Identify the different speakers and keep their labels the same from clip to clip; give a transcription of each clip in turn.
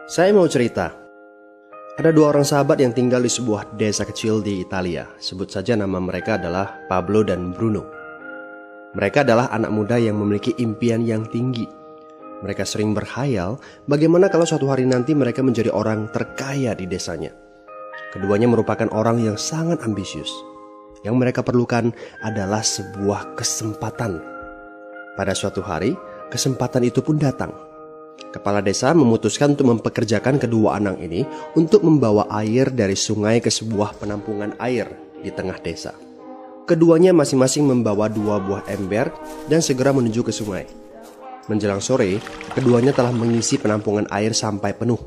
Speaker 1: Saya mau cerita. Ada dua orang sahabat yang tinggal di sebuah desa kecil di Italia. Sebut saja nama mereka adalah Pablo dan Bruno. Mereka adalah anak muda yang memiliki impian yang tinggi. Mereka sering berkhayal bagaimana kalau suatu hari nanti mereka menjadi orang terkaya di desanya. Keduanya merupakan orang yang sangat ambisius. Yang mereka perlukan adalah sebuah kesempatan. Pada suatu hari, kesempatan itu pun datang. Kepala desa memutuskan untuk mempekerjakan kedua anak ini untuk membawa air dari sungai ke sebuah penampungan air di tengah desa. Keduanya masing-masing membawa 2 buah ember dan segera menuju ke sungai. Menjelang sore, keduanya telah mengisi penampungan air sampai penuh.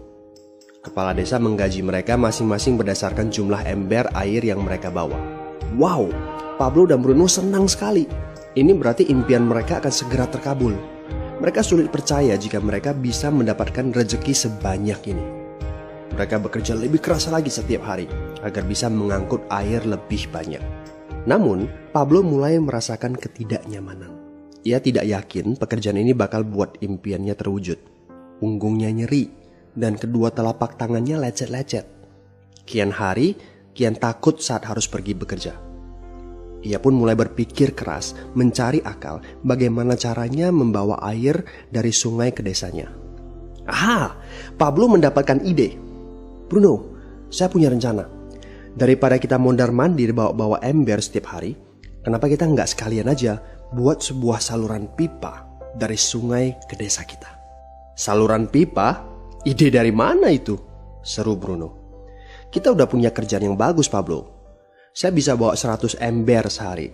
Speaker 1: Kepala desa menggaji mereka masing-masing berdasarkan jumlah ember air yang mereka bawa. Wow, Pablo dan Bruno senang sekali. Ini berarti impian mereka akan segera terkabul. Mereka sulit percaya jika mereka bisa mendapatkan rezeki sebanyak ini. Mereka bekerja lebih keras lagi setiap hari agar bisa mengangkut air lebih banyak. Namun, Pablo mulai merasakan ketidaknyamanan. Ia tidak yakin pekerjaan ini bakal buat impiannya terwujud. Punggungnya nyeri dan kedua telapak tangannya lecet-lecet. Kian hari, kian takut saat harus pergi bekerja. Ia pun mulai berpikir keras mencari akal bagaimana caranya membawa air dari sungai ke desanya. Aha, Pablo mendapatkan ide. Bruno, saya punya rencana. Daripada kita mondar-mandir bawa-bawa ember setiap hari, kenapa kita nggak sekalian aja buat sebuah saluran pipa dari sungai ke desa kita? Saluran pipa? Ide dari mana itu? Seru Bruno. Kita udah punya kerjaan yang bagus, Pablo. Saya bisa bawa 100 ember sehari.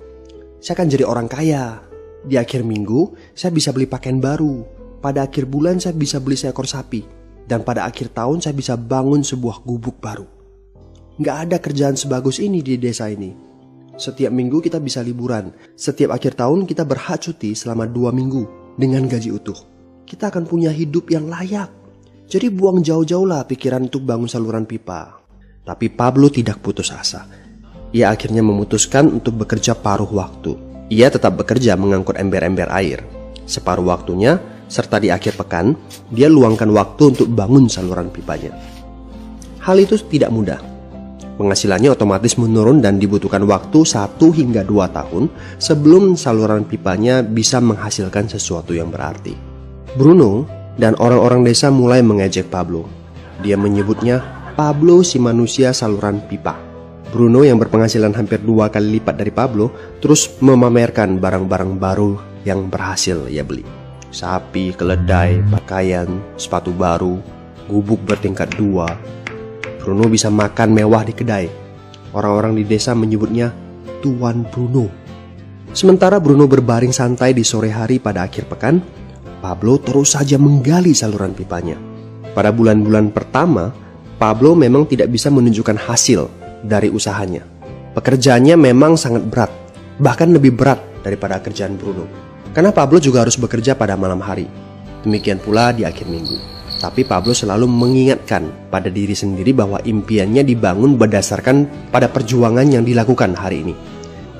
Speaker 1: Saya akan jadi orang kaya. Di akhir minggu, saya bisa beli pakaian baru. Pada akhir bulan, saya bisa beli seekor sapi. Dan pada akhir tahun, saya bisa bangun sebuah gubuk baru. Nggak ada kerjaan sebagus ini di desa ini. Setiap minggu kita bisa liburan. Setiap akhir tahun, kita berhak cuti selama 2 minggu dengan gaji utuh. Kita akan punya hidup yang layak. Jadi buang jauh-jauhlah pikiran untuk bangun saluran pipa. Tapi Pablo tidak putus asa. Ia akhirnya memutuskan untuk bekerja paruh waktu. Ia tetap bekerja mengangkut ember-ember air. Separuh waktunya, serta di akhir pekan, dia luangkan waktu untuk bangun saluran pipanya. Hal itu tidak mudah. Penghasilannya otomatis menurun dan dibutuhkan waktu 1 hingga 2 tahun sebelum saluran pipanya bisa menghasilkan sesuatu yang berarti. Bruno dan orang-orang desa mulai mengejek Pablo. Dia menyebutnya Pablo si manusia saluran pipa. Bruno yang berpenghasilan hampir 2 kali lipat dari Pablo terus memamerkan barang-barang baru yang berhasil ia beli. Sapi, keledai, pakaian, sepatu baru, gubuk bertingkat 2. Bruno bisa makan mewah di kedai. Orang-orang di desa menyebutnya Tuan Bruno. Sementara Bruno berbaring santai di sore hari pada akhir pekan, Pablo terus saja menggali saluran pipanya. Pada bulan-bulan pertama, Pablo memang tidak bisa menunjukkan hasil dari usahanya. Pekerjaannya memang sangat berat, bahkan lebih berat daripada kerjaan Bruno. Karena Pablo juga harus bekerja pada malam hari. Demikian pula di akhir minggu. Tapi Pablo selalu mengingatkan pada diri sendiri bahwa impiannya dibangun berdasarkan pada perjuangan yang dilakukan hari ini.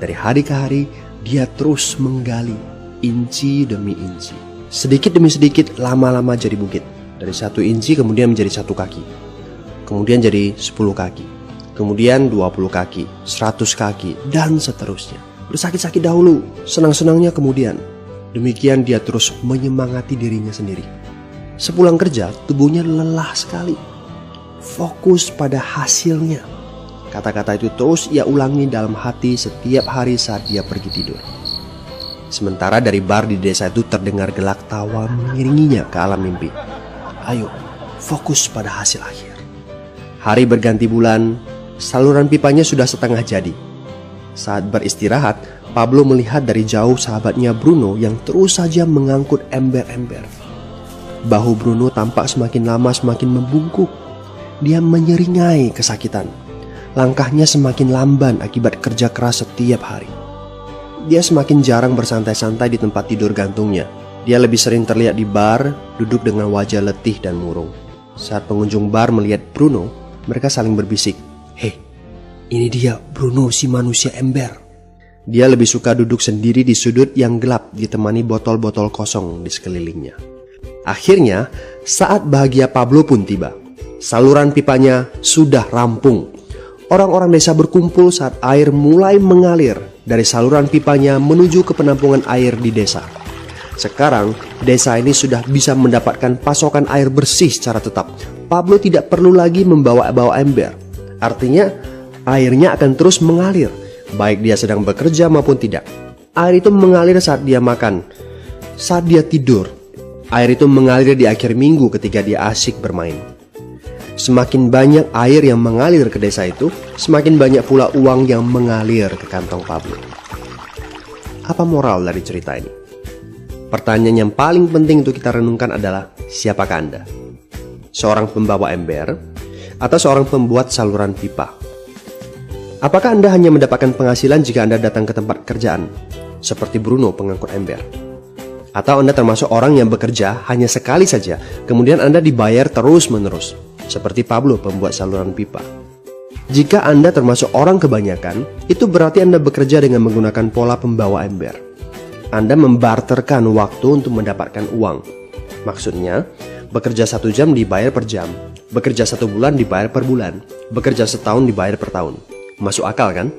Speaker 1: Dari hari ke hari, dia terus menggali, inci demi inci. Sedikit demi sedikit, lama-lama jadi bukit. Dari 1 inci kemudian menjadi 1 kaki. Kemudian jadi 10 kaki. Kemudian 20 kaki, 100 kaki, dan seterusnya. Bersakit-sakit dahulu, senang-senangnya kemudian. Demikian dia terus menyemangati dirinya sendiri. Sepulang kerja, tubuhnya lelah sekali. Fokus pada hasilnya. Kata-kata itu terus ia ulangi dalam hati setiap hari saat dia pergi tidur. Sementara dari bar di desa itu terdengar gelak tawa mengiringinya ke alam mimpi. Ayo, fokus pada hasil akhir. Hari berganti bulan. Saluran pipanya sudah setengah jadi. Saat beristirahat, Pablo melihat dari jauh sahabatnya Bruno yang terus saja mengangkut ember-ember. Bahu Bruno tampak semakin lama semakin membungkuk. Dia menyeringai kesakitan. Langkahnya semakin lamban akibat kerja keras setiap hari. Dia semakin jarang bersantai-santai di tempat tidur gantungnya. Dia lebih sering terlihat di bar, duduk dengan wajah letih dan murung. Saat pengunjung bar melihat Bruno, mereka saling berbisik. Hei, ini dia Bruno si manusia ember. Dia lebih suka duduk sendiri di sudut yang gelap ditemani botol-botol kosong di sekelilingnya. Akhirnya, Saat bahagia Pablo pun tiba. Saluran pipanya sudah rampung. Orang-orang desa berkumpul saat air mulai mengalir dari saluran pipanya menuju ke penampungan air di desa. Sekarang, desa ini sudah bisa mendapatkan pasokan air bersih secara tetap. Pablo tidak perlu lagi membawa ember. Artinya, airnya akan terus mengalir, baik dia sedang bekerja maupun tidak. Air itu mengalir saat dia makan, saat dia tidur. Air itu mengalir di akhir minggu ketika dia asyik bermain. Semakin banyak air yang mengalir ke desa itu, semakin banyak pula uang yang mengalir ke kantong Pablo. Apa moral dari cerita ini? Pertanyaan yang paling penting untuk kita renungkan adalah, siapakah Anda? Seorang pembawa ember atau seorang pembuat saluran pipa? Apakah Anda hanya mendapatkan penghasilan jika Anda datang ke tempat kerjaan, seperti Bruno pengangkut ember? Atau Anda termasuk orang yang bekerja hanya sekali saja, kemudian Anda dibayar terus-menerus, seperti Pablo pembuat saluran pipa? Jika Anda termasuk orang kebanyakan, itu berarti Anda bekerja dengan menggunakan pola pembawa ember. Anda membarterkan waktu untuk mendapatkan uang. Maksudnya, bekerja 1 jam dibayar per jam, bekerja 1 bulan dibayar per bulan, bekerja setahun dibayar per tahun. Masuk akal kan?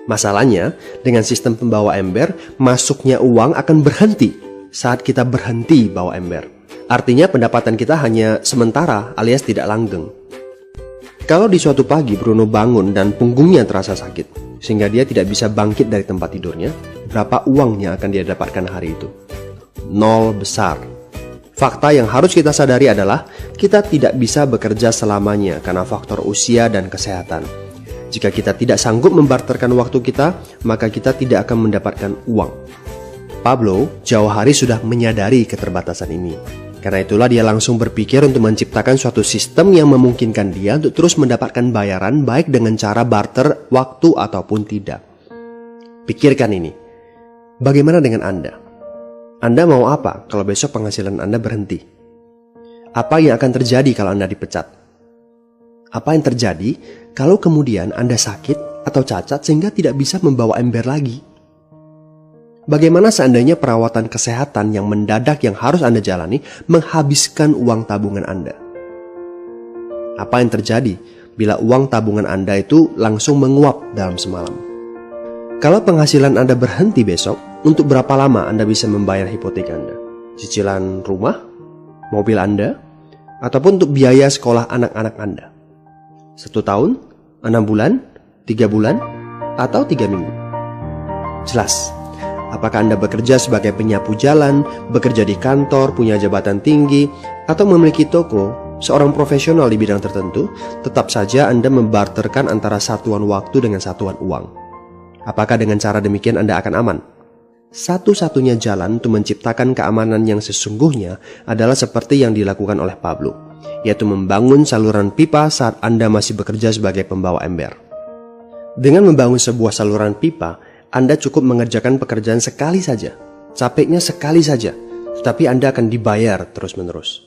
Speaker 1: Masalahnya, dengan sistem pembawa ember, masuknya uang akan berhenti saat kita berhenti bawa ember. Artinya pendapatan kita hanya sementara alias tidak langgeng. Kalau di suatu pagi Bruno bangun dan punggungnya terasa sakit, sehingga dia tidak bisa bangkit dari tempat tidurnya, berapa uang yang akan dia dapatkan hari itu? 0 besar. Fakta yang harus kita sadari adalah kita tidak bisa bekerja selamanya karena faktor usia dan kesehatan. Jika kita tidak sanggup membarterkan waktu kita, maka kita tidak akan mendapatkan uang. Pablo jauh hari sudah menyadari keterbatasan ini. Karena itulah dia langsung berpikir untuk menciptakan suatu sistem yang memungkinkan dia untuk terus mendapatkan bayaran baik dengan cara barter waktu ataupun tidak. Pikirkan ini. Bagaimana dengan Anda? Anda mau apa kalau besok penghasilan Anda berhenti? Apa yang akan terjadi kalau Anda dipecat? Apa yang terjadi kalau kemudian Anda sakit atau cacat sehingga tidak bisa membawa ember lagi? Bagaimana seandainya perawatan kesehatan yang mendadak yang harus Anda jalani menghabiskan uang tabungan Anda? Apa yang terjadi bila uang tabungan Anda itu langsung menguap dalam semalam? Kalau penghasilan Anda berhenti besok, untuk berapa lama Anda bisa membayar hipotek Anda? Cicilan rumah, mobil Anda, ataupun untuk biaya sekolah anak-anak Anda? 1 tahun, 6 bulan, 3 bulan, atau 3 minggu? Jelas. Apakah Anda bekerja sebagai penyapu jalan, bekerja di kantor, punya jabatan tinggi, atau memiliki toko, seorang profesional di bidang tertentu, tetap saja Anda membarterkan antara satuan waktu dengan satuan uang. Apakah dengan cara demikian Anda akan aman? Satu-satunya jalan untuk menciptakan keamanan yang sesungguhnya adalah seperti yang dilakukan oleh Pablo, yaitu membangun saluran pipa saat Anda masih bekerja sebagai pembawa ember. Dengan membangun sebuah saluran pipa, Anda cukup mengerjakan pekerjaan sekali saja, capeknya sekali saja, tetapi Anda akan dibayar terus-menerus.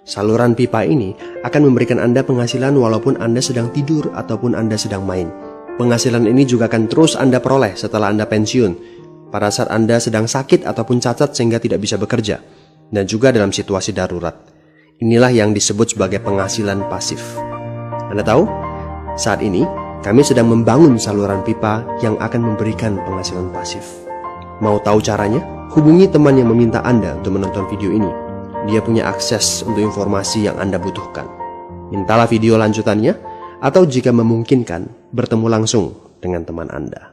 Speaker 1: Saluran pipa ini akan memberikan Anda penghasilan walaupun Anda sedang tidur ataupun Anda sedang main. Penghasilan ini juga akan terus Anda peroleh setelah Anda pensiun, pada saat Anda sedang sakit ataupun cacat sehingga tidak bisa bekerja, dan juga dalam situasi darurat. Inilah yang disebut sebagai penghasilan pasif. Anda tahu, saat ini kami sedang membangun saluran pipa yang akan memberikan penghasilan pasif. Mau tahu caranya? Hubungi teman yang meminta Anda untuk menonton video ini. Dia punya akses untuk informasi yang Anda butuhkan. Mintalah video lanjutannya, atau jika memungkinkan, bertemu langsung dengan teman Anda.